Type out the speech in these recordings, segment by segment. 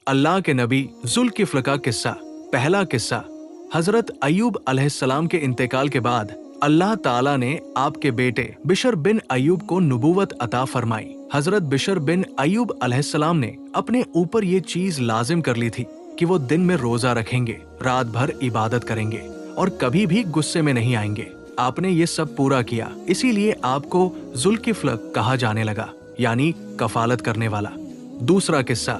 अल्लाह के नबी जुल्किफ्ल का किस्सा। पहला किस्सा, हजरत अय्यूब अलैहिस्सलाम के इंतकाल के बाद अल्लाह ताला ने आपके बेटे बिशर बिन अय्यूब को नबूवत अता फरमाई। हजरत बिशर बिन अय्यूब अलैहिस्सलाम ने अपने ऊपर ये चीज लाजिम कर ली थी कि वो दिन में रोजा रखेंगे, रात भर इबादत करेंगे और कभी भी गुस्से में नहीं आएंगे। आपने ये सब पूरा किया, इसीलिए आपको जुल्किफ्ल कहा जाने लगा, यानी कफालत करने वाला। दूसरा किस्सा,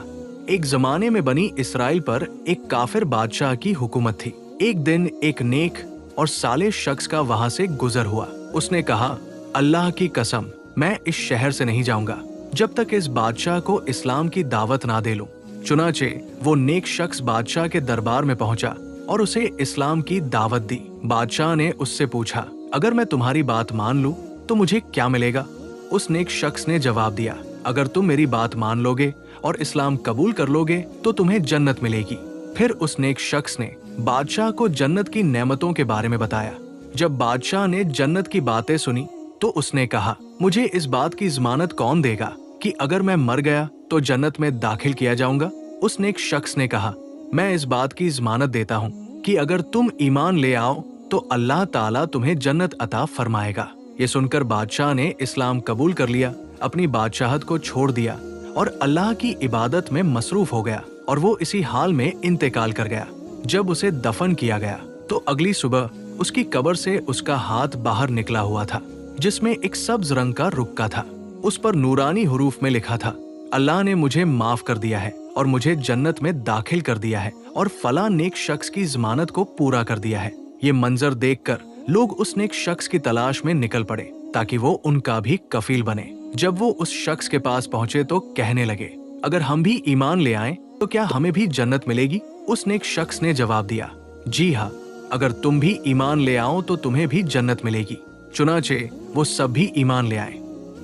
एक जमाने में बनी इसराइल पर एक काफिर बादशाह की हुकूमत थी। एक दिन एक नेक और साले शख्स का वहां से गुजर हुआ। उसने कहा, अल्लाह की कसम, मैं इस शहर से नहीं जाऊंगा जब तक इस बादशाह को इस्लाम की दावत ना दे लूं। चुनाचे वो नेक शख्स बादशाह के दरबार में पहुंचा और उसे इस्लाम की दावत दी। बादशाह ने उससे पूछा, अगर मैं तुम्हारी बात मान लूं तो मुझे क्या मिलेगा? उस नेक शख्स ने जवाब दिया, अगर तुम मेरी बात मान लोगे और इस्लाम कबूल कर लोगे तो तुम्हें जन्नत मिलेगी। फिर उस नेक शख्स ने बादशाह को जन्नत की नेमतों के बारे में बताया। जब बादशाह ने जन्नत की बातें सुनी तो उसने कहा, मुझे इस बात की जमानत कौन देगा कि अगर मैं मर गया तो जन्नत में दाखिल किया जाऊंगा? उस नेक शख्स ने कहा, मैं इस बात की जमानत देता हूँ कि अगर तुम ईमान ले आओ तो अल्लाह ताला तुम्हें जन्नत अता फरमाएगा। ये सुनकर बादशाह ने इस्लाम कबूल कर लिया, अपनी बादशाहत को छोड़ दिया और अल्लाह की इबादत में मसरूफ हो गया और वो इसी हाल में इंतकाल कर गया। जब उसे दफन किया गया तो अगली सुबह उसकी कब्र से उसका हाथ बाहर निकला हुआ था, जिसमें एक सब्ज रंग का रुक्का था। उस पर नूरानी हुरूफ में लिखा था, अल्लाह ने मुझे माफ कर दिया है और मुझे जन्नत में दाखिल कर दिया है और फला नेक शख्स की जमानत को पूरा कर दिया है। ये मंजर देखकर लोग उस नेक शख्स की तलाश में निकल पड़े ताकि वो उनका भी कफील बने। जब वो उस शख्स के पास पहुंचे तो कहने लगे, अगर हम भी ईमान ले आए तो क्या हमें भी जन्नत मिलेगी? उस नेक शख्स ने जवाब दिया, जी हाँ, अगर तुम भी ईमान ले आओ तो तुम्हें भी जन्नत मिलेगी। चुनाचे वो सब भी ईमान ले आए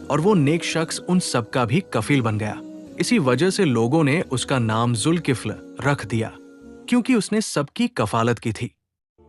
और वो नेक शख्स उन सब का भी कफील बन गया। इसी वजह से लोगों ने उसका नाम जुल्किफ्ल रख दिया, क्योंकि उसने सबकी कफालत की थी।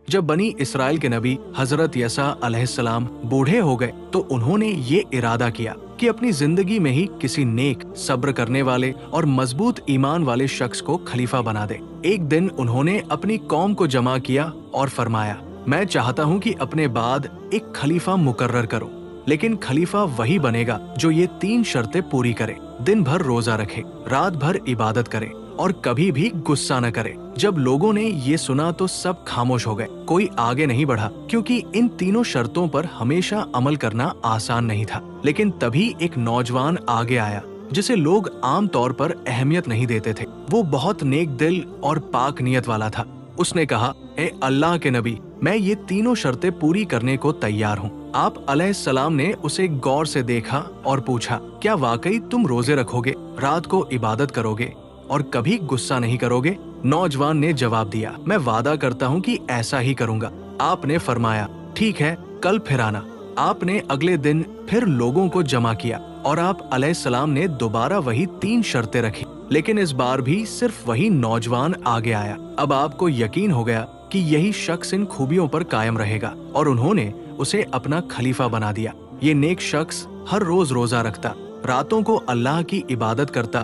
जब बनी इसराइल के नबी हजरत यसा अलैहिस्सलाम बूढ़े हो गए तो उन्होंने ये इरादा किया कि अपनी जिंदगी में ही किसी नेक, सब्र करने वाले और मजबूत ईमान वाले शख्स को खलीफा बना दे। एक दिन उन्होंने अपनी कौम को जमा किया और फरमाया, मैं चाहता हूँ कि अपने बाद एक खलीफा मुकर्रर करो, लेकिन खलीफा वही बनेगा जो ये 3 शर्तें पूरी करे, दिन भर रोजा रखे, रात भर इबादत करे और कभी भी गुस्सा न करे। जब लोगों ने ये सुना तो सब खामोश हो गए, कोई आगे नहीं बढ़ा, क्योंकि इन तीनों शर्तों पर हमेशा अमल करना आसान नहीं था। लेकिन तभी एक नौजवान आगे आया जिसे लोग आम तौर पर अहमियत नहीं देते थे। वो बहुत नेक दिल और पाक नियत वाला था। उसने कहा, ए अल्लाह के नबी, मैं ये तीनों शर्तें पूरी करने को तैयार हूँ। आप अलैहिस्सलाम ने उसे गौर से देखा और पूछा, क्या वाकई तुम रोजे रखोगे, रात को इबादत करोगे और कभी गुस्सा नहीं करोगे? नौजवान ने जवाब दिया, मैं वादा करता हूँ कि ऐसा ही करूँगा। आपने फरमाया, ठीक है, कल फिर आना। आपने अगले दिन फिर लोगों को जमा किया और आप अलैहिस्सलाम ने दोबारा वही 3 शर्तें रखी, लेकिन इस बार भी सिर्फ वही नौजवान आगे आया। अब आपको यकीन हो गया कि यही शख्स इन खूबियों पर कायम रहेगा और उन्होंने उसे अपना खलीफा बना दिया। ये नेक शख्स हर रोज रोजा रखता, रातों को अल्लाह की इबादत करता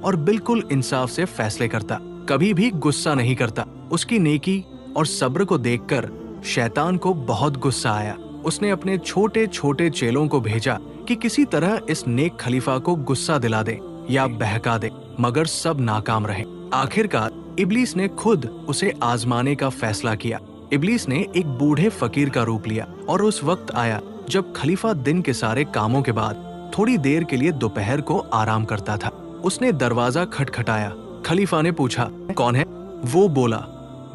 और बिल्कुल इंसाफ से फैसले करता, कभी भी गुस्सा नहीं करता। उसकी नेकी और सब्र को देखकर शैतान को बहुत गुस्सा आया। उसने अपने छोटे छोटे चेलों को भेजा कि किसी तरह इस नेक खलीफा को गुस्सा दिला दे या बहका दे, मगर सब नाकाम रहे। आखिरकार इब्लीस ने खुद उसे आजमाने का फैसला किया। इब्लीस ने एक बूढ़े फकीर का रूप लिया और उस वक्त आया जब खलीफा दिन के सारे कामों के बाद थोड़ी देर के लिए दोपहर को आराम करता था। उसने दरवाजा खटखटाया। खलीफा ने पूछा, कौन है? वो बोला,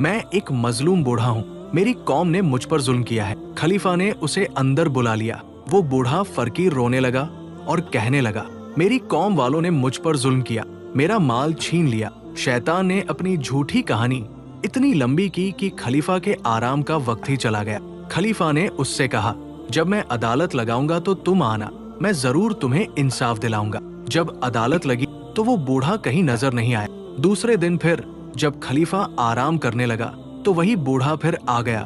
मैं एक मजलूम बूढ़ा हूँ, मेरी कौम ने मुझ पर जुल्म किया है। खलीफा ने उसे अंदर बुला लिया। वो बूढ़ा फकीर रोने लगा और कहने लगा, मेरी कौम वालों ने मुझ पर जुल्म किया, मेरा माल छीन लिया। शैतान ने अपनी झूठी कहानी इतनी लंबी की कि खलीफा के आराम का वक्त ही चला गया। खलीफा ने उससे कहा, जब मैं अदालत लगाऊंगा तो तुम आना, मैं जरूर तुम्हें इंसाफ दिलाऊंगा। जब अदालत लगी तो वो बूढ़ा कहीं नजर नहीं आया। दूसरे दिन फिर जब खलीफा आराम करने लगा तो वही बूढ़ा फिर आ गया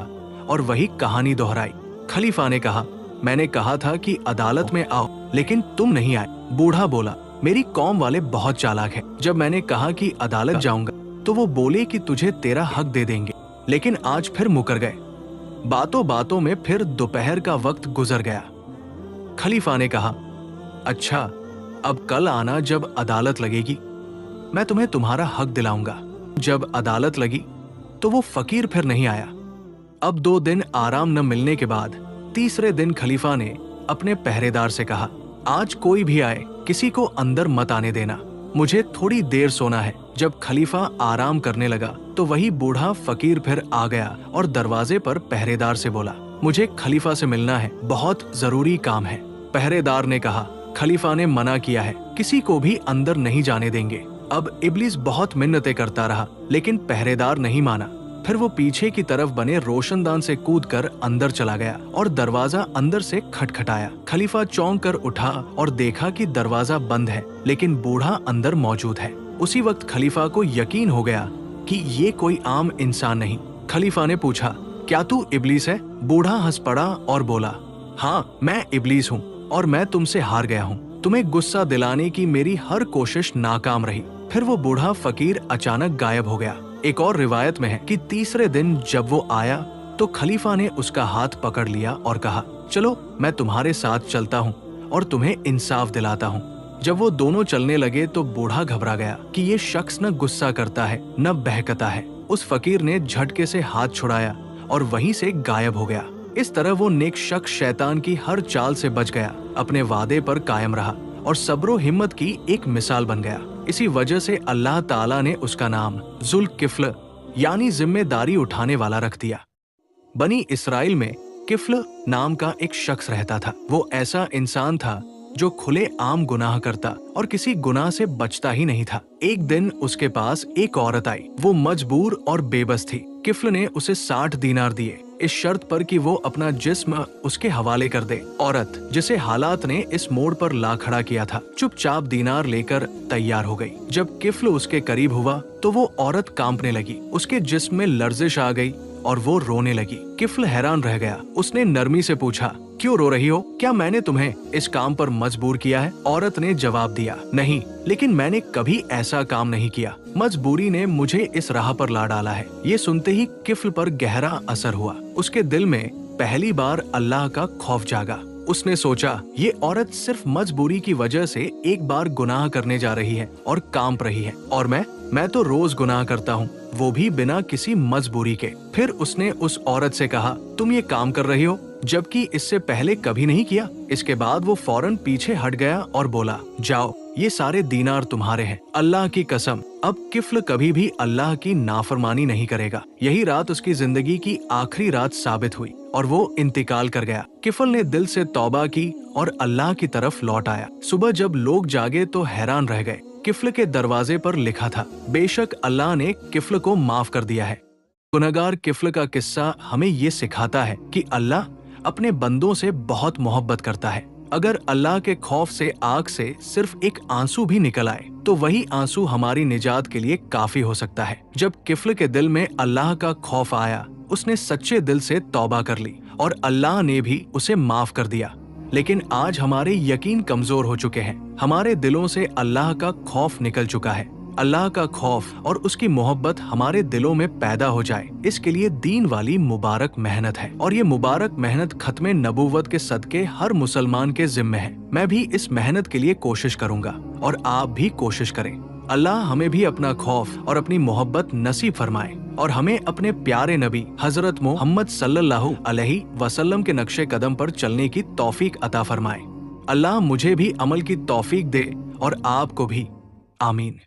और वही कहानी दोहराई। खलीफा ने कहा, मैंने कहा था कि अदालत में आओ, लेकिन तुम नहीं आए। बूढ़ा बोला, मेरी कौम वाले बहुत चालाक हैं। जब मैंने कहा कि अदालत जाऊंगा तो वो बोले कि तुझे तेरा हक दे देंगे, लेकिन आज फिर मुकर गए। बातों बातों में फिर दोपहर का वक्त गुजर गया। खलीफा ने कहा, अच्छा, अब कल आना जब अदालत लगेगी, मैं तुम्हें तुम्हारा हक दिलाऊंगा। जब अदालत लगी तो वो फकीर फिर नहीं आया। अब 2 दिन आराम न मिलने के बाद तीसरे दिन खलीफा ने अपने पहरेदार से कहा, आज कोई भी आए किसी को अंदर मत आने देना, मुझे थोड़ी देर सोना है। जब खलीफा आराम करने लगा तो वही बूढ़ा फकीर फिर आ गया और दरवाजे पर पहरेदार से बोला, मुझे खलीफा से मिलना है, बहुत जरूरी काम है। पहरेदार ने कहा, खलीफा ने मना किया है, किसी को भी अंदर नहीं जाने देंगे। अब इब्लीस बहुत मिन्नतें करता रहा, लेकिन पहरेदार नहीं माना। फिर वो पीछे की तरफ बने रोशनदान से कूदकर अंदर चला गया और दरवाजा अंदर से खटखटाया। खलीफा चौंक कर उठा और देखा कि दरवाजा बंद है, लेकिन बूढ़ा अंदर मौजूद है। उसी वक्त खलीफा को यकीन हो गया कि ये कोई आम इंसान नहीं। खलीफा ने पूछा, क्या तू इब्लीस है? बूढ़ा हंस पड़ा और बोला, हाँ, मैं इब्लीस हूँ और मैं तुमसे हार गया हूँ। तुम्हें गुस्सा दिलाने की मेरी हर कोशिश नाकाम रही। फिर वो बूढ़ा फकीर अचानक गायब हो गया। एक और रिवायत में है कि तीसरे दिन जब वो आया तो खलीफा ने उसका हाथ पकड़ लिया और कहा, चलो मैं तुम्हारे साथ चलता हूँ और तुम्हें इंसाफ दिलाता हूँ। जब वो दोनों चलने लगे तो बूढ़ा घबरा गया कि ये शख्स न गुस्सा करता है न बहकता है। उस फकीर ने झटके से हाथ छुड़ाया और वहीं से गायब हो गया। इस तरह वो नेक शख्स शैतान की हर चाल से बच गया, अपने वादे पर कायम रहा और सब्रो हिम्मत की एक मिसाल बन गया। इसी वजह से अल्लाह ताला ने उसका नाम जुल्किफ्ल यानी जिम्मेदारी उठाने वाला रख दिया। बनी इसराइल में किफ्ल नाम का एक शख्स रहता था। वो ऐसा इंसान था जो खुले आम गुनाह करता और किसी गुनाह से बचता ही नहीं था। एक दिन उसके पास एक औरत आई। वो मजबूर और बेबस थी। किफ्ल ने उसे 60 दीनार दिए, इस शर्त पर कि वो अपना जिस्म उसके हवाले कर दे। औरत, जिसे हालात ने इस मोड़ पर ला खड़ा किया था, चुपचाप दीनार लेकर तैयार हो गई। जब किफ्ल उसके करीब हुआ तो वो औरत कांपने लगी, उसके जिस्म में लर्जिश आ गई और वो रोने लगी। किफ्ल हैरान रह गया। उसने नरमी से पूछा, क्यों रो रही हो? क्या मैंने तुम्हें इस काम पर मजबूर किया है? औरत ने जवाब दिया, नहीं, लेकिन मैंने कभी ऐसा काम नहीं किया। मजबूरी ने मुझे इस राह पर ला डाला है। ये सुनते ही किफ्ल पर गहरा असर हुआ। उसके दिल में पहली बार अल्लाह का खौफ जागा। उसने सोचा, ये औरत सिर्फ मजबूरी की वजह से एक बार गुनाह करने जा रही है और कांप रही है, और मैं तो रोज गुनाह करता हूँ, वो भी बिना किसी मजबूरी के। फिर उसने उस औरत से कहा, तुम ये काम कर रही हो जबकि इससे पहले कभी नहीं किया। इसके बाद वो फौरन पीछे हट गया और बोला, जाओ, ये सारे दीनार तुम्हारे हैं। अल्लाह की कसम, अब किफ्ल कभी भी अल्लाह की नाफरमानी नहीं करेगा। यही रात उसकी जिंदगी की आखिरी रात साबित हुई और वो इंतकाल कर गया। किफ्ल ने दिल से तौबा की और अल्लाह की तरफ लौट आया। सुबह जब लोग जागे तो हैरान रह गए। किफ्ल के दरवाजे पर लिखा था, बेशक अल्लाह ने किफ्ल को माफ कर दिया है। गुनहगार किफ्ल का किस्सा हमें ये सिखाता है कि अल्लाह अपने बंदों से बहुत मोहब्बत करता है। अगर अल्लाह के खौफ से आंख से सिर्फ एक आंसू भी निकल आए तो वही आंसू हमारी निजात के लिए काफी हो सकता है। जब किफ्ल के दिल में अल्लाह का खौफ आया, उसने सच्चे दिल से तौबा कर ली और अल्लाह ने भी उसे माफ कर दिया। लेकिन आज हमारे यकीन कमजोर हो चुके हैं, हमारे दिलों से अल्लाह का खौफ निकल चुका है। अल्लाह का खौफ और उसकी मोहब्बत हमारे दिलों में पैदा हो जाए, इसके लिए दीन वाली मुबारक मेहनत है, और ये मुबारक मेहनत खत्मे नबूवत के सदके हर मुसलमान के जिम्मे है। मैं भी इस मेहनत के लिए कोशिश करूंगा और आप भी कोशिश करें। अल्लाह हमें भी अपना खौफ और अपनी मोहब्बत नसीब फरमाए और हमें अपने प्यारे नबी हजरत मोहम्मद सल्लल्लाहु अलैहि वसल्लम के नक्शे कदम पर चलने की तौफीक अता फरमाए। अल्लाह मुझे भी अमल की तौफीक दे और आपको भी। आमीन।